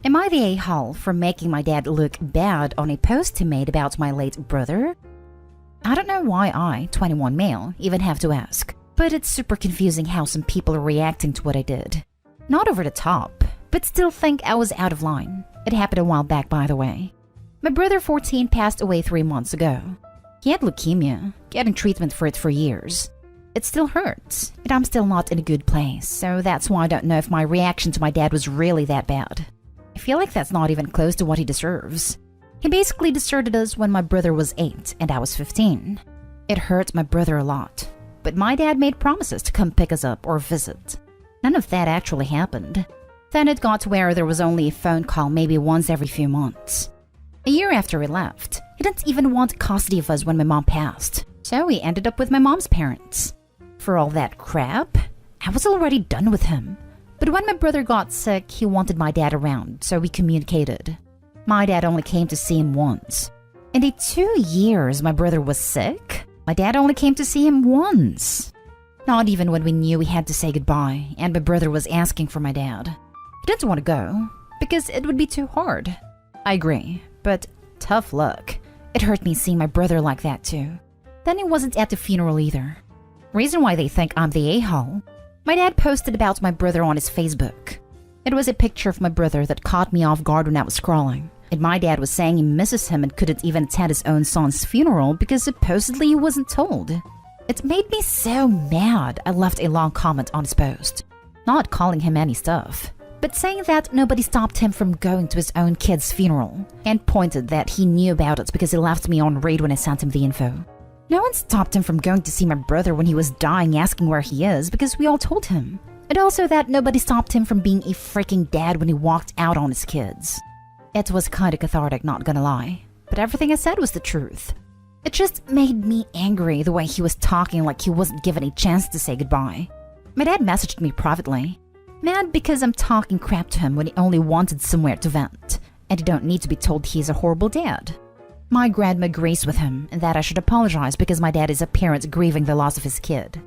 Am I the a-hole for making my dad look bad on a post he made about my late brother? I don't know why I, 21 male, even have to ask, but it's super confusing how some people are reacting to what I did. Not over the top, but still think I was out of line. It happened a while back, by the way. My brother 14 passed away 3 months ago. He had leukemia, getting treatment for it for years. It still hurts, and I'm still not in a good place, so that's why I don't know if my reaction to my dad was really that bad. I feel like that's not even close to what he deserves. He basically deserted us when my brother was 8 and I was 15. It hurt my brother a lot, but my dad made promises to come pick us up or visit. None of that actually happened. Then it got to where there was only a phone call maybe once every few months. A year after he left, he didn't even want custody of us when my mom passed, so he ended up with my mom's parents. For all that crap, I was already done with him. But when my brother got sick, he wanted my dad around, so we communicated. My dad only came to see him once. In the 2 years my brother was sick, my dad only came to see him once. Not even when we knew we had to say goodbye, and my brother was asking for my dad. He didn't want to go, because it would be too hard. I agree, but tough luck. It hurt me seeing my brother like that too. Then he wasn't at the funeral either. Reason why they think I'm the a-hole? My dad posted about my brother on his Facebook. It was a picture of my brother that caught me off guard when I was scrolling. And my dad was saying he misses him and couldn't even attend his own son's funeral because supposedly he wasn't told. It made me so mad I left a long comment on his post. Not calling him any stuff, but saying that nobody stopped him from going to his own kid's funeral, and pointed that he knew about it because he left me on read when I sent him the info. No one stopped him from going to see my brother when he was dying asking where he is because we all told him. And also that nobody stopped him from being a freaking dad when he walked out on his kids. It was kinda cathartic, not gonna lie, but everything I said was the truth. It just made me angry the way he was talking like he wasn't given a chance to say goodbye. My dad messaged me privately. Mad because I'm talking crap to him when he only wanted somewhere to vent, and you don't need to be told he's a horrible dad. My grandma agrees with him and that I should apologize because my dad is a parent grieving the loss of his kid.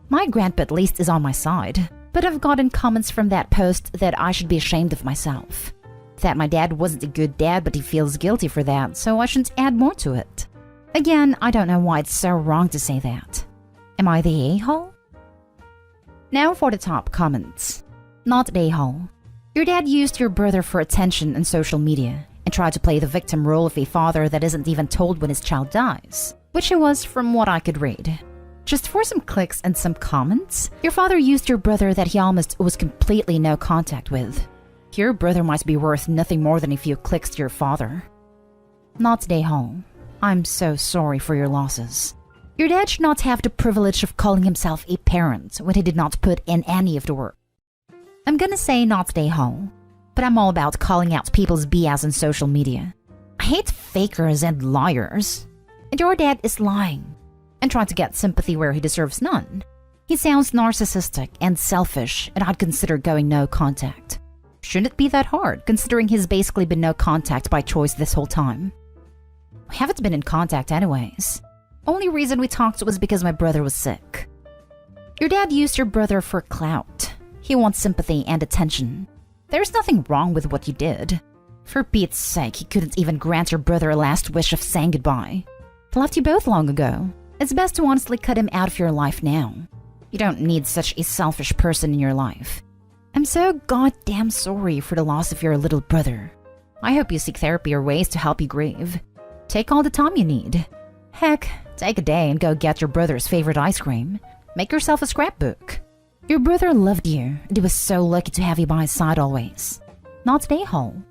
My grandpa at least is on my side, but I've gotten comments from that post that I should be ashamed of myself. That my dad wasn't a good dad but he feels guilty for that, so I shouldn't add more to it. Again, I don't know why it's so wrong to say that. Am I the a-hole? Now for the top comments. Not the a-hole. Your dad used your brother for attention on social media and tried to play the victim role of a father that isn't even told when his child dies, which he was from what I could read. Just for some clicks and some comments, your father used your brother that he almost was completely no contact with. Your brother might be worth nothing more than a few clicks to your father. Not the a-hole. I'm so sorry for your losses. Your dad should not have the privilege of calling himself a parent when he did not put in any of the work. I'm gonna say not the a-hole, but I'm all about calling out people's BS on social media. I hate fakers and liars. And your dad is lying and trying to get sympathy where he deserves none. He sounds narcissistic and selfish, and I'd consider going no contact. Shouldn't it be that hard, considering he's basically been no contact by choice this whole time? We haven't been in contact anyways. Only reason we talked was because my brother was sick. Your dad used your brother for clout. He wants sympathy and attention. There's nothing wrong with what you did. For Pete's sake, he couldn't even grant your brother a last wish of saying goodbye. He left you both long ago. It's best to honestly cut him out of your life now. You don't need such a selfish person in your life. I'm so goddamn sorry for the loss of your little brother. I hope you seek therapy or ways to help you grieve. Take all the time you need. Heck, take a day and go get your brother's favorite ice cream. Make yourself a scrapbook. Your brother loved you, and he was so lucky to have you by his side always. Not the a-hole.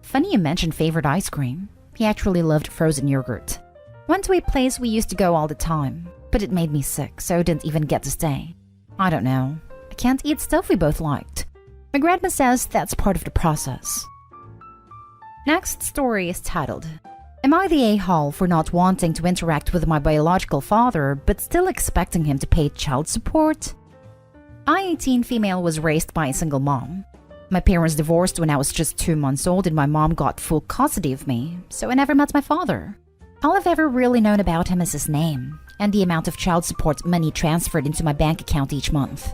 Funny you mentioned favorite ice cream. He actually loved frozen yogurt. Went to a place we used to go all the time, but it made me sick, so didn't even get to stay. I don't know. I can't eat stuff we both liked. My grandma says that's part of the process. Next story is titled, Am I the a-hole for not wanting to interact with my biological father but still expecting him to pay child support? I, 18 female, was raised by a single mom. My parents divorced when I was just 2 months old and my mom got full custody of me, so I never met my father. All I've ever really known about him is his name and the amount of child support money transferred into my bank account each month.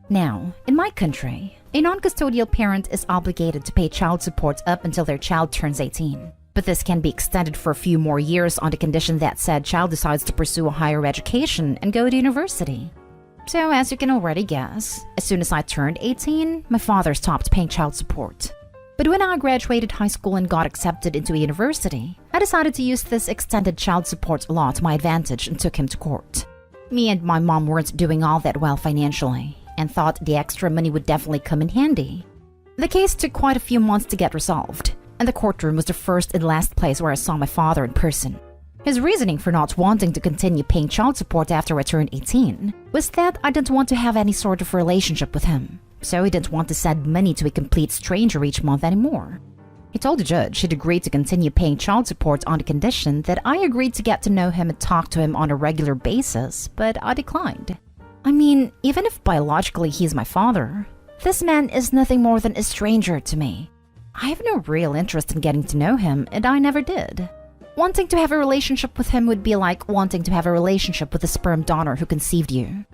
Now, in my country, A non-custodial parent is obligated to pay child support up until their child turns 18. But this can be extended for a few more years on the condition that said child decides to pursue a higher education and go to university. So as you can already guess, as soon as I turned 18, my father stopped paying child support. But when I graduated high school and got accepted into a university, I decided to use this extended child support law to my advantage and took him to court. Me and my mom weren't doing all that well financially and thought the extra money would definitely come in handy. The case took quite a few months to get resolved, and the courtroom was the first and last place where I saw my father in person. His reasoning for not wanting to continue paying child support after I turned 18 was that I didn't want to have any sort of relationship with him, so he didn't want to send money to a complete stranger each month anymore. He told the judge he'd agreed to continue paying child support on the condition that I agreed to get to know him and talk to him on a regular basis, but I declined. I mean, even if biologically he's my father, this man is nothing more than a stranger to me. I have no real interest in getting to know him, and I never did. Wanting to have a relationship with him would be like wanting to have a relationship with the sperm donor who conceived you.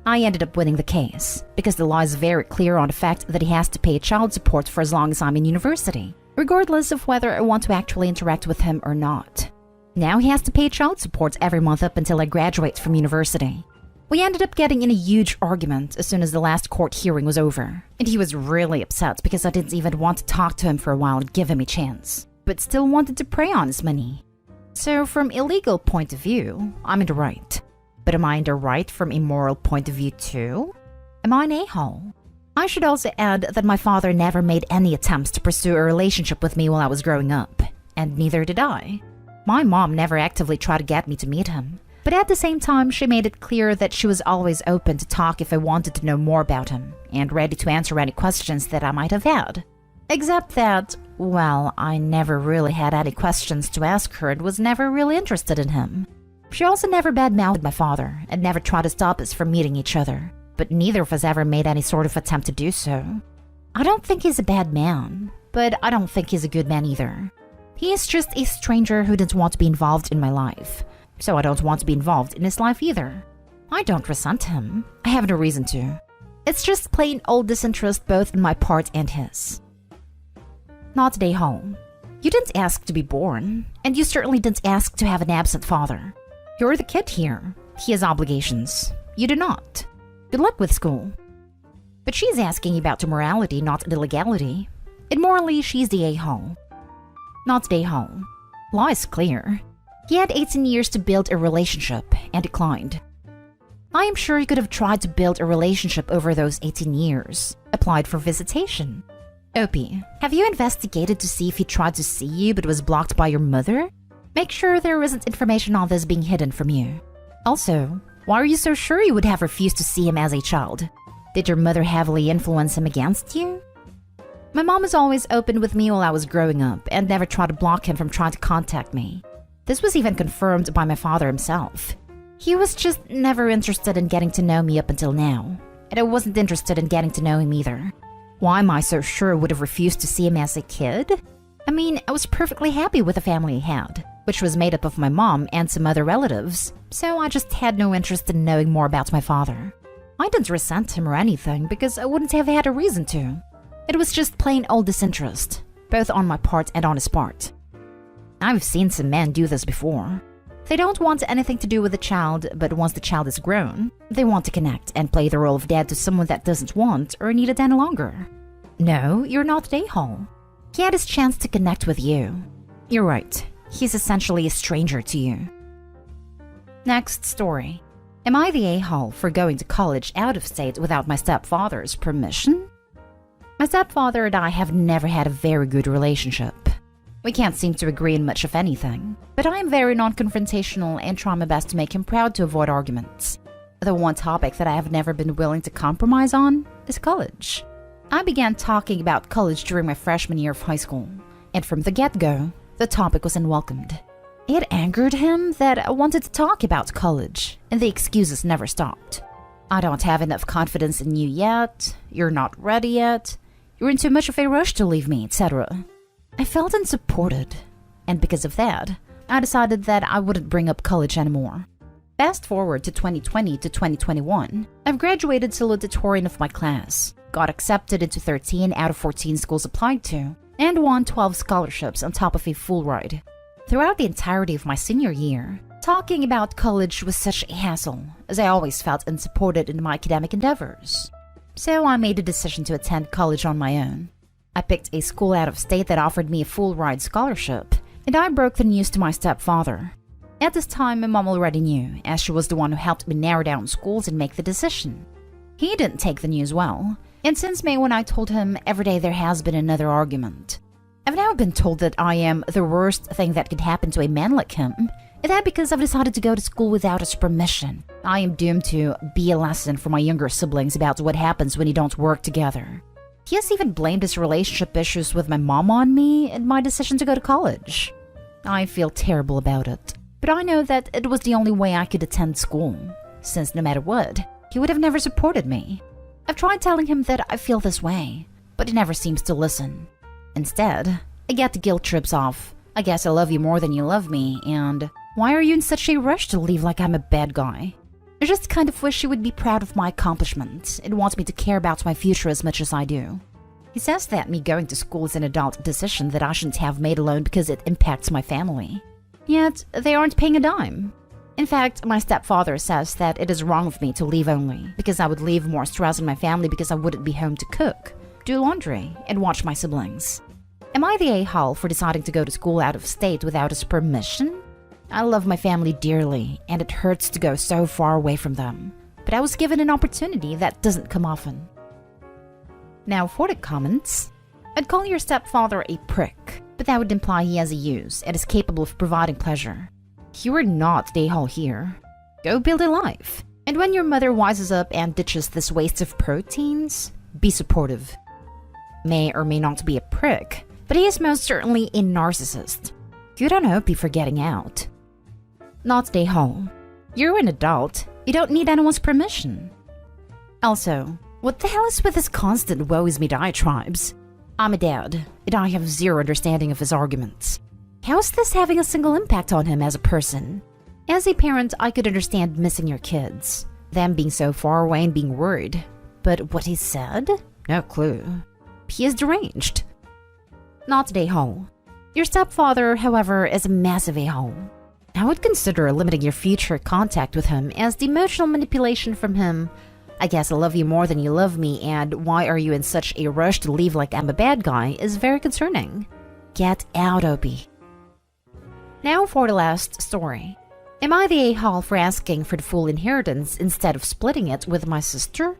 I ended up winning the case, because the law is very clear on the fact that he has to pay child support for as long as I'm in university, regardless of whether I want to actually interact with him or not. Now he has to pay child support every month up until I graduate from university. We ended up getting in a huge argument as soon as the last court hearing was over, and he was really upset because I didn't even want to talk to him for a while and give him a chance, but still wanted to prey on his money. So from a legal point of view, I'm in the right. But am I in the right from a moral point of view too? Am I an a-hole? I should also add that my father never made any attempts to pursue a relationship with me while I was growing up, and neither did I. My mom never actively tried to get me to meet him, but at the same time she made it clear that she was always open to talk if I wanted to know more about him, and ready to answer any questions that I might have had. Except that, well, I never really had any questions to ask her and was never really interested in him. She also never badmouthed my father and never tried to stop us from meeting each other, but neither of us ever made any sort of attempt to do so. I don't think he's a bad man, but I don't think he's a good man either. He is just a stranger who didn't want to be involved in my life, so I don't want to be involved in his life either. I don't resent him. I have no reason to. It's just plain old disinterest both on my part and his. Not day home. You didn't ask to be born, and you certainly didn't ask to have an absent father. You're the kid here. He has obligations. You do not. Good luck with school. But she's asking about the morality, not the legality. And morally, she's the a-hole. Not the a-hole. Law is clear. He had 18 years to build a relationship and declined. I am sure he could have tried to build a relationship over those 18 years. Applied for visitation. Opie, have you investigated to see if he tried to see you but was blocked by your mother? Make sure there isn't information on this being hidden from you. Also, why are you so sure you would have refused to see him as a child? Did your mother heavily influence him against you? My mom was always open with me while I was growing up and never tried to block him from trying to contact me. This was even confirmed by my father himself. He was just never interested in getting to know me up until now, and I wasn't interested in getting to know him either. Why am I so sure I would have refused to see him as a kid? I mean, I was perfectly happy with the family he had, which was made up of my mom and some other relatives, so I just had no interest in knowing more about my father. I didn't resent him or anything because I wouldn't have had a reason to. It was just plain old disinterest, both on my part and on his part. I've seen some men do this before. They don't want anything to do with the child, but once the child is grown, they want to connect and play the role of dad to someone that doesn't want or need it any longer. No, you're not an a-hole. He had his chance to connect with you. You're right. He's essentially a stranger to you. Next story. Am I the a-hole for going to college out of state without my stepfather's permission? My stepfather and I have never had a very good relationship. We can't seem to agree on much of anything, but I am very non-confrontational and try my best to make him proud to avoid arguments. The one topic that I have never been willing to compromise on is college. I began talking about college during my freshman year of high school, and from the get-go, the topic was unwelcomed. It angered him that I wanted to talk about college, and the excuses never stopped. I don't have enough confidence in you yet, you're not ready yet, you're in too much of a rush to leave me, etc. I felt unsupported, and because of that, I decided that I wouldn't bring up college anymore. Fast forward to 2020 to 2021, I've graduated salutatorian of my class, got accepted into 13 out of 14 schools applied to, and won 12 scholarships on top of a full ride. Throughout the entirety of my senior year, talking about college was such a hassle, as I always felt unsupported in my academic endeavors. So I made a decision to attend college on my own. I picked a school out of state that offered me a full ride scholarship, and I broke the news to my stepfather. At this time, my mom already knew, as she was the one who helped me narrow down schools and make the decision. He didn't take the news well, and since May when I told him, every day there has been another argument. I've now been told that I am the worst thing that could happen to a man like him, and that because I've decided to go to school without his permission, I am doomed to be a lesson for my younger siblings about what happens when you don't work together. He has even blamed his relationship issues with my mom on me and my decision to go to college. I feel terrible about it. But I know that it was the only way I could attend school, since no matter what, he would have never supported me. I've tried telling him that I feel this way, but he never seems to listen. Instead, I get the guilt trips off, I guess I love you more than you love me, and why are you in such a rush to leave like I'm a bad guy? I just kind of wish he would be proud of my accomplishments and wants me to care about my future as much as I do. He says that me going to school is an adult decision that I shouldn't have made alone because it impacts my family. Yet, they aren't paying a dime. In fact, my stepfather says that it is wrong of me to leave only, because I would leave more stress on my family because I wouldn't be home to cook, do laundry, and watch my siblings. Am I the a-hole for deciding to go to school out of state without his permission? I love my family dearly, and it hurts to go so far away from them. But I was given an opportunity that doesn't come often. Now for the comments. I'd call your stepfather a prick, but that would imply he has a use and is capable of providing pleasure. You are not the a-hole here. Go build a life. And when your mother wises up and ditches this waste of proteins, be supportive. May or may not be a prick, but he is most certainly a narcissist. You don't hope you're getting out. Not the a-hole. You're an adult. You don't need anyone's permission. Also, what the hell is with this constant woe is me diatribes? I'm a dad, and I have zero understanding of his arguments. How is this having a single impact on him as a person? As a parent, I could understand missing your kids, them being so far away and being worried. But what he said? No clue. He is deranged. Not the a-hole. Your stepfather, however, is a massive a-hole. I would consider limiting your future contact with him, as the emotional manipulation from him, I guess I love you more than you love me, and why are you in such a rush to leave like I'm a bad guy, is very concerning. Get out, Opie. Now for the last story. Am I the a-hole for asking for the full inheritance instead of splitting it with my sister?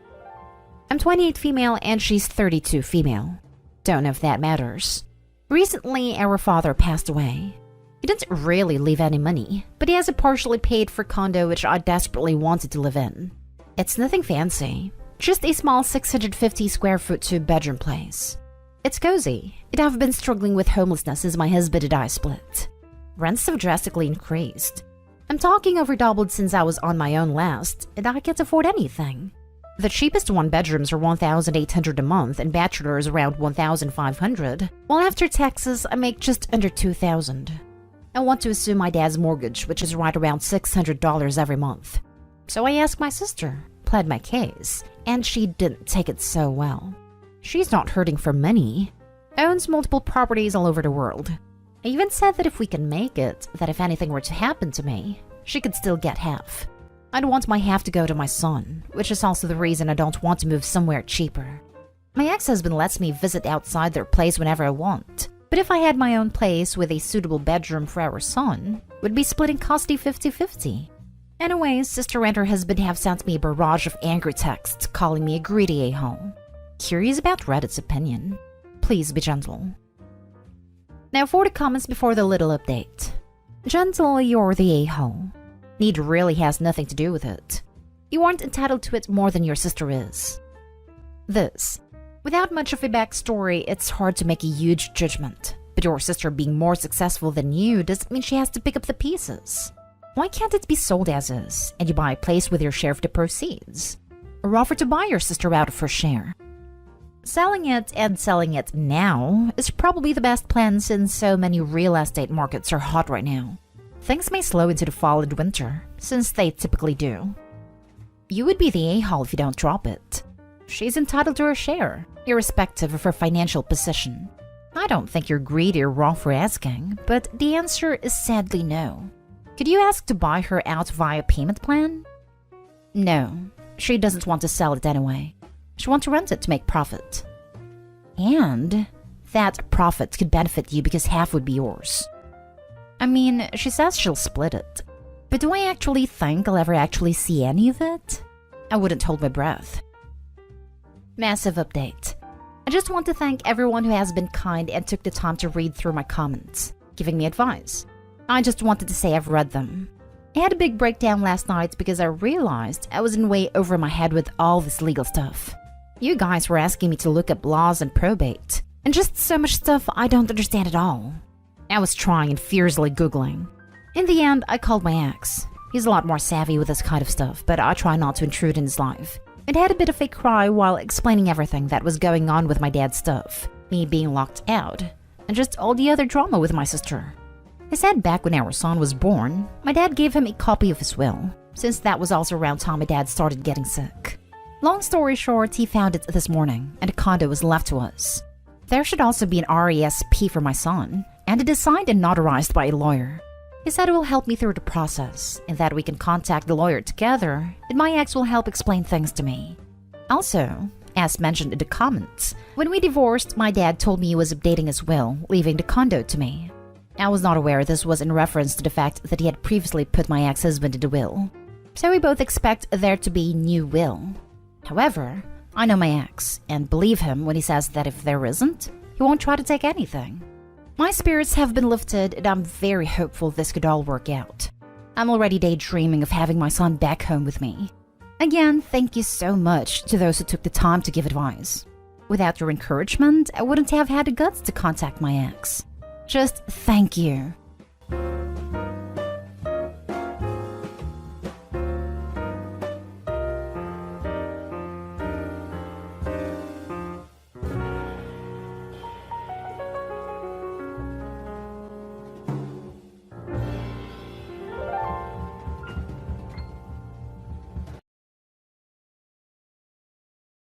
I'm 28 female and she's 32 female. Don't know if that matters. Recently, our father passed away. He didn't really leave any money, but he has a partially paid for condo which I desperately wanted to live in. It's nothing fancy, just a small 650 square foot 2-bedroom place. It's cozy, and I've been struggling with homelessness since my husband and I split. Rents have drastically increased. I'm talking over doubled since I was on my own last, and I can't afford anything. The cheapest 1-bedrooms are $1,800 a month and bachelors around $1,500, while after taxes I make just under $2,000. I want to assume my dad's mortgage, which is right around $600 every month. So I asked my sister, pled my case, and she didn't take it so well. She's not hurting for money, owns multiple properties all over the world. I even said that if we can make it, that if anything were to happen to me, she could still get half. I'd want my half to go to my son, which is also the reason I don't want to move somewhere cheaper. My ex-husband lets me visit outside their place whenever I want, but if I had my own place with a suitable bedroom for our son, we'd be splitting costly 50-50. Anyways, sister and her husband have sent me a barrage of angry texts calling me a greedy a-hole. Curious about Reddit's opinion? Please be gentle. Now for the comments before the little update. Gentle, you're the a-hole. Need really has nothing to do with it. You aren't entitled to it more than your sister is. This. Without much of a backstory, it's hard to make a huge judgment. But your sister being more successful than you doesn't mean she has to pick up the pieces. Why can't it be sold as is, and you buy a place with your share of the proceeds? Or offer to buy your sister out of her share? Selling it and selling it now is probably the best plan since so many real estate markets are hot right now. Things may slow into the fall and winter, since they typically do. You would be the a-hole if you don't drop it. she's entitled to her share, irrespective of her financial position. I don't think you're greedy or wrong for asking, but the answer is sadly no. Could you ask to buy her out via payment plan? No, she doesn't want to sell it anyway. She wants to rent it to make profit. And that profit could benefit you because half would be yours. I mean, she says she'll split it. But do I actually think I'll ever actually see any of it? I wouldn't hold my breath. Massive update. I just want to thank everyone who has been kind and took the time to read through my comments, giving me advice. I just wanted to say I've read them. I had a big breakdown last night because I realized I was in way over my head with all this legal stuff. You guys were asking me to look up laws and probate, and just so much stuff I don't understand at all. I was trying and fiercely Googling. In the end, I called my ex. He's a lot more savvy with this kind of stuff, but I try not to intrude in his life. And had a bit of a cry while explaining everything that was going on with my dad's stuff, me being locked out, and just all the other drama with my sister. He said back when our son was born, my dad gave him a copy of his will, since that was also around time my dad started getting sick. Long story short, he found it this morning, and a condo was left to us. There should also be an RESP for my son, and it is signed and notarized by a lawyer. He said it will help me through the process, and that we can contact the lawyer together, and my ex will help explain things to me. Also, as mentioned in the comments, when we divorced, my dad told me he was updating his will, leaving the condo to me. I was not aware this was in reference to the fact that he had previously put my ex-husband in the will. So we both expect there to be a new will. However, I know my ex, and believe him when he says that if there isn't, he won't try to take anything. My spirits have been lifted, and I'm very hopeful this could all work out. I'm already daydreaming of having my son back home with me. Again, thank you so much to those who took the time to give advice. Without your encouragement, I wouldn't have had the guts to contact my ex. Just thank you.